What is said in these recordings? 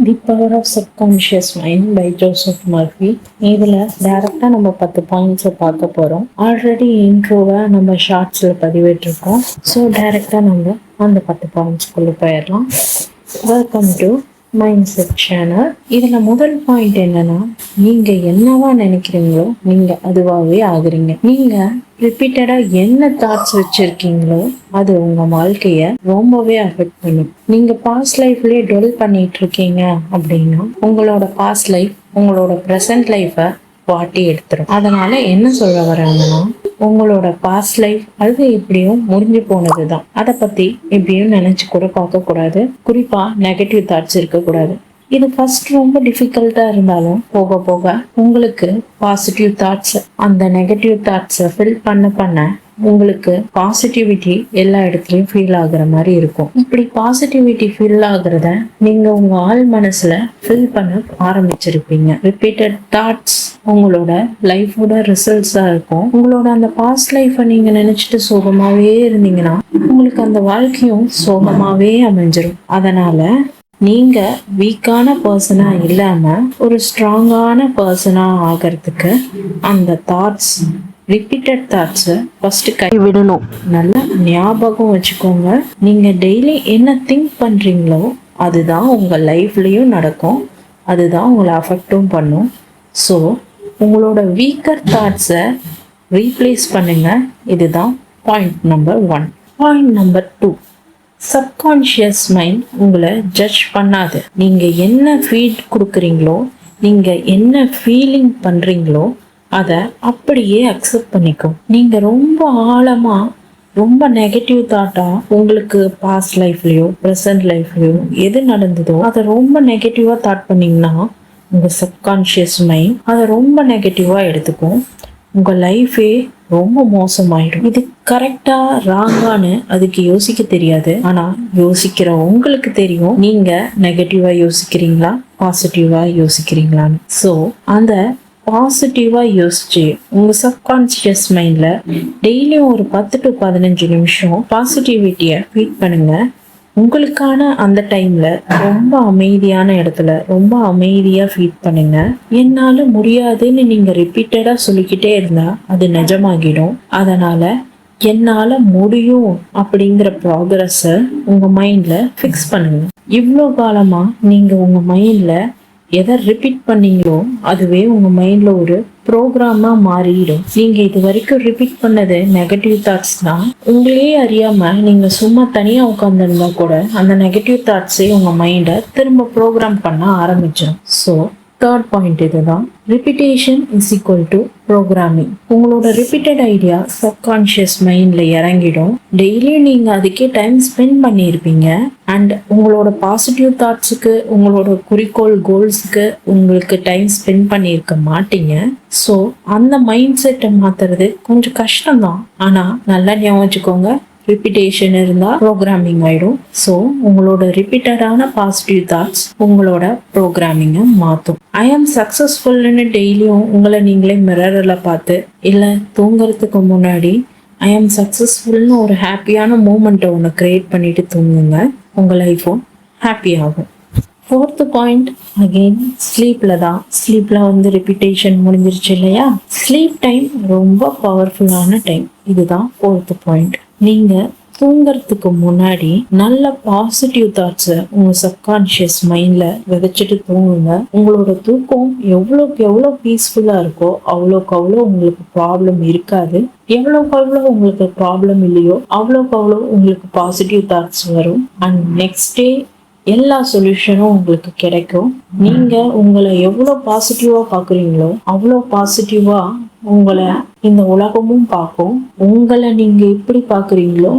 The power of subconscious mind by Joseph Murphy. இதில் டைரெக்டாக நம்ம 10 பாயிண்ட்ஸை பார்க்க போகிறோம். ஆல்ரெடி இன்ட்ரோவை நம்ம ஷார்ட்ஸில் பதிவிட்டிருக்கோம். ஸோ டைரெக்டாக நம்ம அந்த 10 பாயிண்ட்ஸ்குள்ளே போயிடலாம். Welcome to mind set channel. இதில் முதல் பாயிண்ட் என்னன்னா, நீங்கள் என்னவா நினைக்கிறீங்களோ நீங்கள் அதுவாகவே ஆகுறீங்க. நீங்கள் ரிப்பீட்டடாக என்ன தாட்ஸ் வச்சுருக்கீங்களோ அது உங்கள் வாழ்க்கையை ரொம்பவே அஃபெக்ட் பண்ணும். நீங்கள் பாஸ்ட் லைஃப்லேயே டெவலப் பண்ணிட்டு இருக்கீங்க அப்படின்னா உங்களோட பாஸ்ட் லைஃப் உங்களோட ப்ரெசன்ட் லைஃப்பை வாட்டி எடுத்துரும். அதனால என்ன சொல்ல வராங்கன்னா, உங்களோட பாஸ்ட் லைஃப் அது எப்படியும் முடிஞ்சு போனது தான். அதை பற்றி எப்படியும் நினச்சி கூட பார்க்கக்கூடாது. குறிப்பாக நெகட்டிவ் தாட்ஸ் இருக்கக்கூடாது. இது ஃபர்ஸ்ட் ரொம்ப டிஃபிகல்ட்டாக இருந்தாலும் போக போக உங்களுக்கு பாசிட்டிவ் தாட்ஸ் அந்த நெகட்டிவ் தாட்ஸை ஃபில் பண்ண உங்களுக்கு பாசிட்டிவிட்டி எல்லா இடத்துலையும் ஃபீல் ஆகுற மாதிரி இருக்கும். இப்படி பாசிட்டிவிட்டி ஃபீல் ஆகுறத நீங்கள் உங்கள் ஆள் மனசில் ஃபில் பண்ண ஆரம்பிச்சிருப்பீங்க. ரிப்பீட்டட் தாட்ஸ் உங்களோட லைஃபோட ரிசல்ட்ஸாக இருக்கும். உங்களோட அந்த பாஸ்ட் லைஃப்பை நீங்கள் நினச்சிட்டு சோகமாகவே இருந்தீங்கன்னா உங்களுக்கு அந்த வாழ்க்கையும் சோகமாகவே அமைஞ்சிரும். அதனால் நீங்கள் வீக்கான பர்சனாக இல்லாமல் ஒரு ஸ்ட்ராங்கான பர்சனாக ஆகிறதுக்கு அந்த தாட்ஸ் ரிப்பீட்டட் தாட்ஸை ஃபஸ்ட்டு கைவிடணும். நல்லா ஞாபகம் வச்சுக்கோங்க, நீங்கள் டெய்லி என்ன திங்க் பண்ணுறீங்களோ அதுதான் உங்கள் லைஃப்லேயும் நடக்கும், அதுதான் உங்களை அஃபெக்டும் பண்ணும். ஸோ உங்களோட வீக்கர் தாட்ஸை ரீப்ளேஸ் பண்ணுங்கள். இதுதான் point number 1. Point number 2, subconscious mind உங்களை ஜட்ஜ் பண்ணாது. நீங்கள் என்ன ஃபீட் கொடுக்குறீங்களோ, நீங்கள் என்ன ஃபீலிங் பண்ணுறீங்களோ அதை அப்படியே அக்செப்ட் பண்ணிக்கும். நீங்கள் ரொம்ப ஆழமாக ரொம்ப நெகட்டிவ் தாட்டாக உங்களுக்கு பாஸ்ட் லைஃப்லையோ ப்ரெசன்ட் லைஃப்லையோ எது நடந்ததோ அதை ரொம்ப நெகட்டிவாக தாட் பண்ணிங்கன்னா உங்கள் சப்கான்ஷியஸ் மைண்ட் அதை ரொம்ப நெகட்டிவாக எடுத்துக்கும். உங்கள் லைஃபே ரொம்ப மோசமாயிடும். இது கரெக்டாக ராங்கான்னு அதுக்கு யோசிக்க தெரியாது. ஆனால் யோசிக்கிற உங்களுக்கு தெரியும் நீங்கள் நெகட்டிவாக யோசிக்கிறீங்களா பாசிட்டிவாக யோசிக்கிறீங்களான்னு. ஸோ அந்த பாசிட்டிவாக யோசிச்சு உங்கள் சப்கான்ஷியஸ் மைண்டில் டெய்லியும் ஒரு 10 to 15 நிமிஷம் பாசிட்டிவிட்டியை ஃபீட் பண்ணுங்கள். உங்களுக்கான அந்த டைமில் ரொம்ப அமைதியான இடத்துல ரொம்ப அமைதியாக ஃபீட் பண்ணுங்க. என்னால் முடியாதுன்னு நீங்கள் ரிப்பீட்டடாக சொல்லிக்கிட்டே இருந்தால் அது நிஜமாகிடும். அதனால் என்னால் முடியும் அப்படிங்கிற ப்ராக்ரஸை உங்கள் மைண்டில் ஃபிக்ஸ் பண்ணுங்க. இவ்வளோ காலமாக நீங்கள் உங்கள் மைண்டில் எதை ரிப்பீட் பண்ணீங்களோ அதுவே உங்கள் மைண்டில் ஒரு ப்ரோக்ராமாக மாறிடும். நீங்கள் இது வரைக்கும் ரிப்பீட் பண்ணது நெகட்டிவ் தாட்ஸ் தான். உங்களே அறியாமல் நீங்கள் சும்மா தனியாக உட்காந்துருந்தா கூட அந்த நெகட்டிவ் தாட்ஸே உங்கள் மைண்டை திரும்ப ப்ரோக்ராம் பண்ண ஆரம்பிச்சிடும். ஸோ தேர்ட் பாயிண்ட் இதுதான், repetition is equal to programming. உங்களோட ரிப்பீட்டட் ஐடியா சப்கான்ஷியஸ் மைண்டில் இறங்கிடும். டெய்லியும் நீங்கள் அதுக்கே டைம் ஸ்பெண்ட் பண்ணியிருப்பீங்க. அண்ட் உங்களோட பாசிட்டிவ் தாட்ஸுக்கு உங்களோட குறிக்கோள் கோல்ஸுக்கு உங்களுக்கு டைம் ஸ்பெண்ட் பண்ணியிருக்க மாட்டீங்க. ஸோ அந்த மைண்ட் செட்டை மாற்றுறது கொஞ்சம் கஷ்டம்தான். ஆனால் நல்லா ஞாபகம் வச்சுக்கோங்க, ரிப்பீட்டேஷன் இருந்தால் ப்ரோக்ராமிங் ஆகிடும். ஸோ உங்களோட ரிப்பீட்டடான பாசிட்டிவ் தாட்ஸ் உங்களோட ப்ரோக்ராமிங்கை மாற்றும். ஐ ஆம் சக்ஸஸ்ஃபுல்னு டெய்லியும் உங்களை நீங்களே மிரரில் பார்த்து இல்லை தூங்குறதுக்கு முன்னாடி ஐ ஆம் சக்ஸஸ்ஃபுல்னு ஒரு ஹாப்பியான மூமெண்ட்டை ஒன்று க்ரியேட் பண்ணிட்டு தூங்குங்க. உங்கள் லைஃப்பும் ஹாப்பி ஆகும். 4th பாயிண்ட் அகெயின் ஸ்லீப்பில் தான். ஸ்லீப்பில் வந்து ரிப்பீட்டேஷன் முடிஞ்சிருச்சு இல்லையா? ஸ்லீப் டைம் ரொம்ப பவர்ஃபுல்லான டைம். இதுதான் 4th பாயிண்ட். நீங்கள் தூங்கிறதுக்கு முன்னாடி நல்ல பாசிட்டிவ் தாட்ஸை உங்கள் சப்கான்ஷியஸ் மைண்டில் விதைச்சிட்டு தூங்குங்க. உங்களோட தூக்கம் எவ்வளோக்கு எவ்வளோ பீஸ்ஃபுல்லாக இருக்கோ அவ்வளோக்கு அவ்வளோ உங்களுக்கு ப்ராப்ளம் இருக்காது. எவ்வளோக்கு அவ்வளோ உங்களுக்கு ப்ராப்ளம் இல்லையோ அவ்வளோக்கு அவ்வளோ உங்களுக்கு பாசிட்டிவ் தாட்ஸ் வரும். அண்ட் நெக்ஸ்ட் டே எல்லா சொல்யூஷனும் உங்களுக்கு கிடைக்கும். நீங்கள் உங்களை எவ்வளோ பாசிட்டிவாக பார்க்குறீங்களோ அவ்வளோ பாசிட்டிவாக உங்களை இந்த உலகமும் பார்க்கும். உங்களை நீங்கள் எப்படி பார்க்குறீங்களோ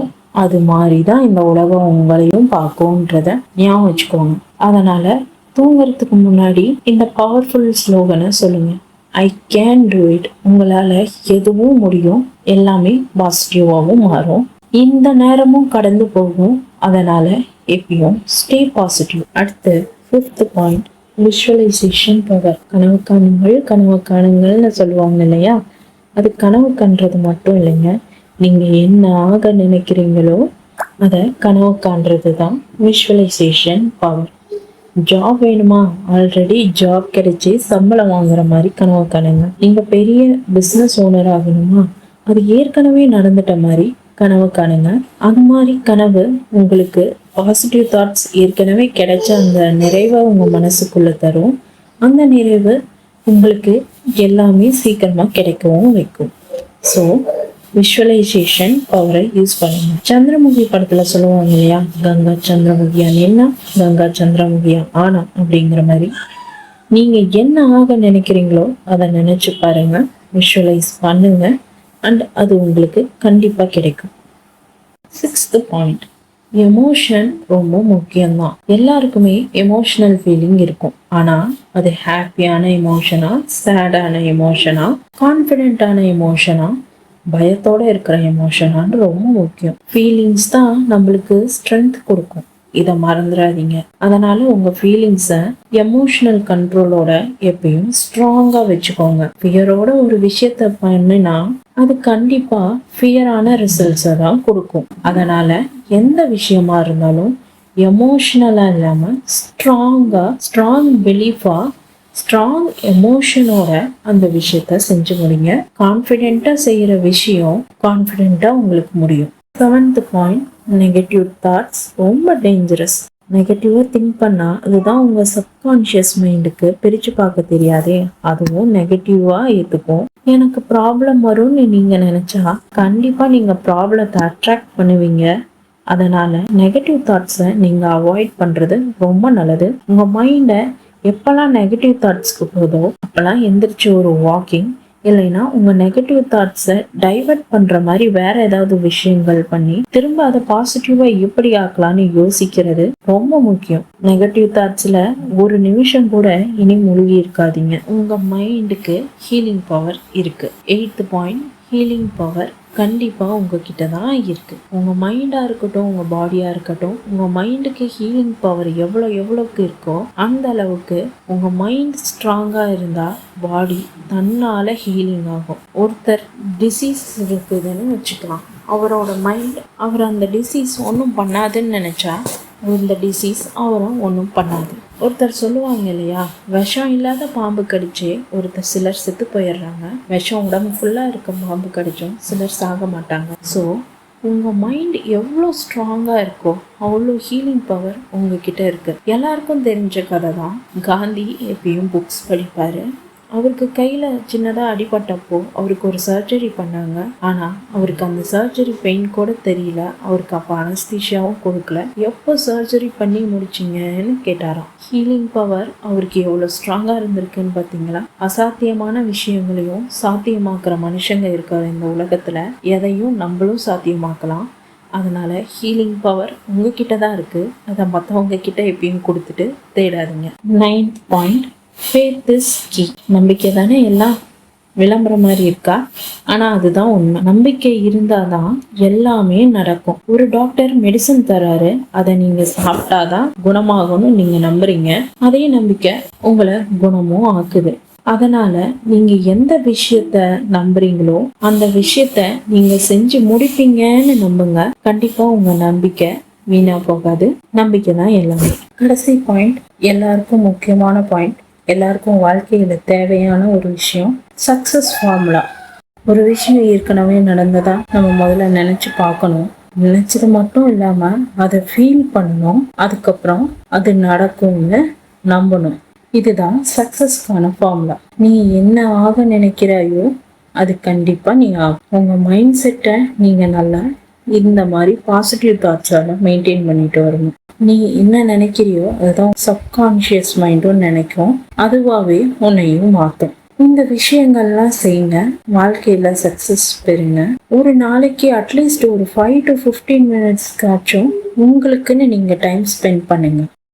அது மாதிரி தான் இந்த உலகம் உங்களையும் பார்க்கும்ன்றத ஞாபகம் வச்சுக்கோங்க. அதனால் தூங்குறதுக்கு முன்னாடி இந்த பவர்ஃபுல் ஸ்லோகனை சொல்லுங்கள். I can do it. உங்களால் எதுவும் முடியும். எல்லாமே பாசிட்டிவாகவும் மாறும். இந்த நேரமும் கடந்து போகும். அதனால் எப்பயும் ஸ்டே பாசிட்டிவ். அடுத்து 5th பாயிண்ட், விஷுவலைசேஷன் பவர். கனவு காணுங்கள்னு சொல்லுவாங்க இல்லையா? அது கனவு கண்றது மட்டும் இல்லைங்க, நீங்கள் என்ன ஆக நினைக்கிறீங்களோ அதை கனவு காண்றது தான் விஷுவலைசேஷன் பவர். ஜாப் வேணுமா? ஆல்ரெடி ஜாப் கிடைச்சி சம்பளம் வாங்குற மாதிரி கனவு காணுங்க. நீங்க பெரிய பிசினஸ் ஓனர் ஆகணுமா? அது ஏற்கனவே நடந்துட்ட மாதிரி கனவு காணுங்க. அது மாதிரி கனவு உங்களுக்கு பாசிட்டிவ் தாட்ஸ் ஏற்கனவே கிடைச்ச அந்த நிறைவை உங்க மனசுக்குள்ள தரும். அந்த நிறைவு உங்களுக்கு எல்லாமே சீக்கிரமா கிடைக்கவும் வைக்கும். ஸோ விஷுவலைசேஷன் பவரை யூஸ் பண்ணுங்க. சந்திரமுகி படத்துல சொல்லுவாங்க இல்லையா, கங்கா சந்திரமுகியா என்ன, கங்கா சந்திரமுகியா ஆனா அப்படிங்கிற மாதிரி நீங்க என்ன ஆக நினைக்கிறீங்களோ அதை நினைச்சு பாருங்க, விஷுவலைஸ் பண்ணுங்க, அண்ட் அது உங்களுக்கு கண்டிப்பா கிடைக்கும். 6th பாயிண்ட், எமோஷன் ரொம்ப முக்கியம்தான். எல்லாருக்குமே எமோஷனல் ஃபீலிங் இருக்கும். ஆனா அது ஹாப்பியான எமோஷனா, சேடான எமோஷனா, கான்ஃபிடென்டான எமோஷனா, பயத்தோட இருக்கிற எமோஷனான்னு ரொம்ப முக்கியம். ஃபீலிங்ஸ் தான் நம்மளுக்கு ஸ்ட்ரென்த் கொடுக்கும், இதை மறந்துடாதீங்க. அதனால உங்க ஃபீலிங்ஸை எமோஷனல் கண்ட்ரோலோட எப்பயும் ஸ்ட்ராங்கா வச்சுக்கோங்க. ஃபியரோட ஒரு விஷயத்த பண்ணினா அது கண்டிப்பா ஃபியரான ரிசல்ட்ஸை தான் கொடுக்கும். அதனால எந்த விஷயமா இருந்தாலும் எமோஷனலா இல்லாம ஸ்ட்ராங் பிலீஃபா, ஸ்ட்ராங் எமோஷனோட அந்த விஷயத்த செஞ்சு முடிங்க. கான்ஃபிடென்ட்டா செய்யற விஷயம் கான்ஃபிடென்ட்டா உங்களுக்கு முடியும். 7th பாயிண்ட், நெகட்டிவ் தாட்ஸ் ரொம்ப டேஞ்சரஸ். நெகட்டிவா திங்க் பண்ணா அதுதான் உங்க சப்கான்ஷியஸ் மைண்டுக்கு பிரிச்சு பார்க்க தெரியாதே, அதுவும் நெகட்டிவா ஏத்துக்கும். எனக்கு ப்ராப்ளம் வரும்னு நீங்க நினைச்சா கண்டிப்பா நீங்க ப்ராப்ளத்தை அட்ராக்ட் பண்ணுவீங்க. அதனால நெகட்டிவ் தாட்ஸை நீங்க அவாய்ட் பண்றது ரொம்ப நல்லது. உங்க மைண்டை எப்பெல்லாம் நெகட்டிவ் தாட்ஸ்க்கு போதோ அப்பெல்லாம் எந்திரிச்சு ஒரு வாக்கிங், இல்லைன்னா உங்க நெகட்டிவ் தாட்ஸை டைவர்ட் பண்ற மாதிரி வேற ஏதாவது விஷயங்கள் பண்ணி திரும்ப அதை பாசிட்டிவா எப்படி ஆக்கலாம்னு யோசிக்கிறது ரொம்ப முக்கியம். நெகட்டிவ் தாட்ஸ்ல ஒரு நிமிஷம் கூட இனி மூழ்கி இருக்காதீங்க. உங்க மைண்டுக்கு ஹீலிங் பவர் இருக்கு. 8th பாயிண்ட், ஹீலிங் பவர் கண்டிப்பா உங்ககிட்ட தான் இருக்கு. உங்க மைண்டா இருக்கட்டும், உங்க பாடியா இருக்கட்டும், உங்க மைண்டுக்கு ஹீலிங் பவர் எவ்வளவுக்கு இருக்கோ அந்த அளவுக்கு உங்க மைண்ட் ஸ்ட்ராங்கா இருந்தா பாடி தன்னால ஹீலிங் ஆகும். ஒருத்தர் டிசீஸ் இருக்குதுன்னு வச்சுக்கலாம், அவரோட மைண்ட் அவர் அந்த டிசீஸ் ஒன்றும் பண்ணாதுன்னு நினைச்சா இந்த டிசீஸ் அவரும் ஒன்றும் பண்ணாது. ஒருத்தர் சொல்லுவாங்க இல்லையா, விஷம் இல்லாத பாம்பு கடிச்சு சிலர் செத்து போயிடுறாங்க, விஷம் உடம்பு ஃபுல்லாக இருக்க பாம்பு கடிச்சும் சிலர் சாக மாட்டாங்க. ஸோ உங்கள் மைண்ட் எவ்வளோ ஸ்ட்ராங்காக இருக்கோ அவ்வளோ ஹீலிங் பவர் உங்ககிட்ட இருக்கு. எல்லாருக்கும் தெரிஞ்ச கதை தான். காந்தி எப்பயும் புக்ஸ் படிப்பார். அவருக்கு கையில் சின்னதாக அடிபட்டப்போ அவருக்கு ஒரு சர்ஜரி பண்ணாங்க. ஆனால் அவருக்கு அந்த சர்ஜரி பெயின் கூட தெரியல. அவருக்கு அப்போ அனஸ்தீஷியாவும் கொடுக்கல. எப்போ சர்ஜரி பண்ணி முடிச்சிங்கன்னு கேட்டாராம். ஹீலிங் பவர் அவருக்கு எவ்வளோ ஸ்ட்ராங்காக இருந்திருக்குன்னு பார்த்தீங்களா? அசாத்தியமான விஷயங்களையும் சாத்தியமாக்குற மனுஷங்க இருக்கிற இந்த உலகத்தில் எதையும் நம்மளும் சாத்தியமாக்கலாம். அதனால ஹீலிங் பவர் உங்ககிட்ட தான் இருக்குது. அதை மற்றவங்க கிட்ட எப்பயும் கொடுத்துட்டு தேடாதீங்க. 9th point, faith is key. நம்பிக்கை தானே எல்லாம். விளம்பரம் மாதிரி இருக்கா, ஆனா அதுதான் உண்மை. நம்பிக்கை இருந்தாதான் எல்லாமே நடக்கும். ஒரு டாக்டர் மெடிசன் தராரு, அதை நீங்க சாப்பிட்டாதான் குணமாகணும்னு நீங்க நம்புறீங்க. அதே நம்பிக்கை உங்களை குணமும் ஆக்குது. அதனால நீங்க எந்த விஷயத்த நம்புறீங்களோ அந்த விஷயத்த நீங்க செஞ்சு முடிப்பீங்கன்னு நம்புங்க. கண்டிப்பா உங்க நம்பிக்கை வீணா போகாது. நம்பிக்கை தான் எல்லாமே. கடைசி பாயிண்ட், எல்லாருக்கும் முக்கியமான பாயிண்ட், எல்லாருக்கும் வாழ்க்கையில தேவையான ஒரு விஷயம், சக்சஸ் ஃபார்முலா. ஒரு விஷயம் ஏற்கனவே நடந்ததா நம்ம முதல்ல நினைச்சு பார்க்கணும். நினைச்சது மட்டும் இல்லாம அதை ஃபீல் பண்ணணும். அதுக்கப்புறம் அது நடக்கும்னு நம்பணும். இதுதான் சக்சஸ்க்கான ஃபார்முலா. நீ என்ன ஆக நினைக்கிறாயோ அது கண்டிப்பா நீ ஆகும். உங்க மைண்ட் செட்டை நீங்க நல்லா இந்த மாதிரி பாசிட்டிவ் தாட்ஸால மெயின்டைன் பண்ணிட்டு வரணும். நீ என்ன நினைக்கிறியோ அதுதான் சப்கான்ஷியஸ் மைண்டும் நினைக்கும். அதுவாகவே உன்னையும் மாற்றும். இந்த விஷயங்கள்லாம் செய்யுங்க, வாழ்க்கையில சக்சஸ் பெறுங்க. ஒரு நாளைக்கு அட்லீஸ்ட் ஒரு 5 to 15 minutes உங்களுக்குன்னு நீங்க டைம் ஸ்பெண்ட் பண்ணுங்க.